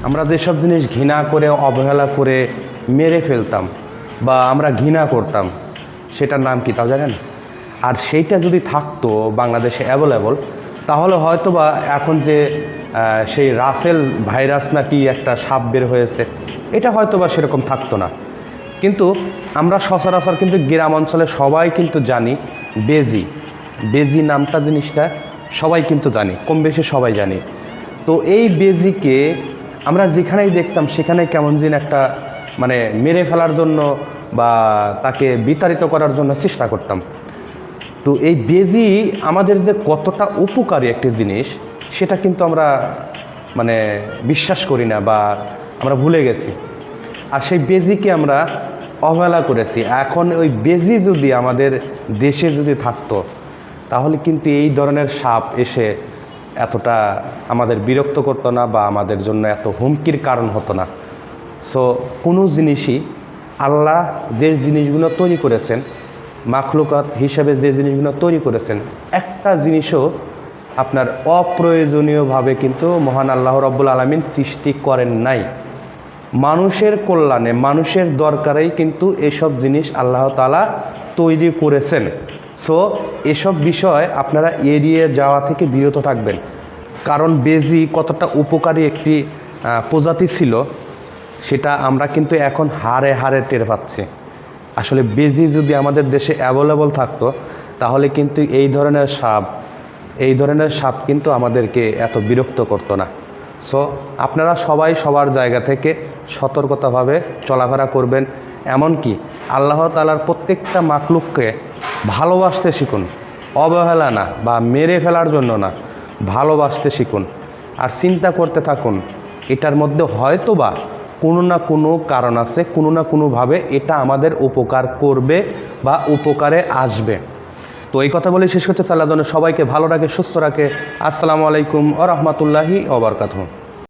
আমরা যেসব জিনিস ঘৃণা করে অবহেলা করে মেরে ফেলতাম বা আমরা ঘৃণা করতাম, সেটার নাম কি তাও জানেন? আর সেইটা যদি থাকতো বাংলাদেশে অ্যাভেলেবল, তাহলে হয়তো বা এখন যে সেই রাসেল ভাইরাস নাকি একটা সাপ বের হয়েছে, এটা হয়তো বা সেরকম থাকতো না। কিন্তু আমরা সচরাচর কিন্তু গ্রাম অঞ্চলে সবাই কিন্তু জানি বেজি নামটা, জিনিসটা সবাই কিন্তু জানি, কম বেশি সবাই জানি। তো এই বেজিকে আমরা যেখানেই দেখতাম সেখানে কেমন যেন একটা মানে মেরে ফেলার জন্য বা তাকে বিতাড়িত করার জন্য চেষ্টা করতাম। তো এই বেজি আমাদের যে কতটা উপকারী একটি জিনিস, সেটা কিন্তু আমরা মানে বিশ্বাস করি না বা আমরা ভুলে গেছি। আর সেই বেজিকে আমরা অবহেলা করেছি। এখন ওই বেজি যদি আমাদের দেশে যদি থাকতো, তাহলে কিন্তু এই ধরনের সাপ এসে এতটা আমাদের বিরক্ত করতো না বা আমাদের জন্য এত হুমকির কারণ হতো না। সো কোনো জিনিসই আল্লাহ যে জিনিসগুলো তৈরি করেছেন, মাখলুকাত হিসেবে যে জিনিসগুলো তৈরি করেছেন, একটা জিনিসও আপনার অপ্রয়োজনীয়ভাবে কিন্তু মহান আল্লাহ রাব্বুল আলামিন সৃষ্টি করেন নাই। মানুষের কল্যাণে, মানুষের দরকারেই কিন্তু এসব জিনিস আল্লাহ তাআলা তৈরি করেছেন। সো এসব বিষয় আপনারা এড়িয়ে যাওয়া থেকে বিরত থাকবেন। কারণ বেজি কতটা উপকারী একটি প্রজাতি ছিল, সেটা আমরা কিন্তু এখন হাড়ে হাড়ে টের পাচ্ছি। আসলে বেজি যদি আমাদের দেশে অ্যাভেলেবল থাকতো, তাহলে কিন্তু এই ধরনের সাপ কিন্তু আমাদেরকে এত বিরক্ত করতো না। সো আপনারা সবাই সবার জায়গা থেকে সতর্কতাভাবে চলাফেরা করবেন। এমনকি আল্লাহ তাআলার প্রত্যেকটা মাখলুককে ভালোবাসতে শিখুন, অবহেলা না বা মেরে ফেলার জন্য না, ভালোবাসতে শিখুন। আর চিন্তা করতে থাকুন, এটার মধ্যে হয়তো বা কোনো না কোনো কারণ আছে, কোনো না কোনোভাবে এটা আমাদের উপকার করবে বা উপকারে আসবে। তো এই কথা বলে শেষ করতে চাই। আল্লাহ যেন সবাইকে ভালো রাখে, সুস্থ রাখে। আসসালামু আলাইকুম ওয়া রাহমাতুল্লাহি ওয়া বারাকাতুহু।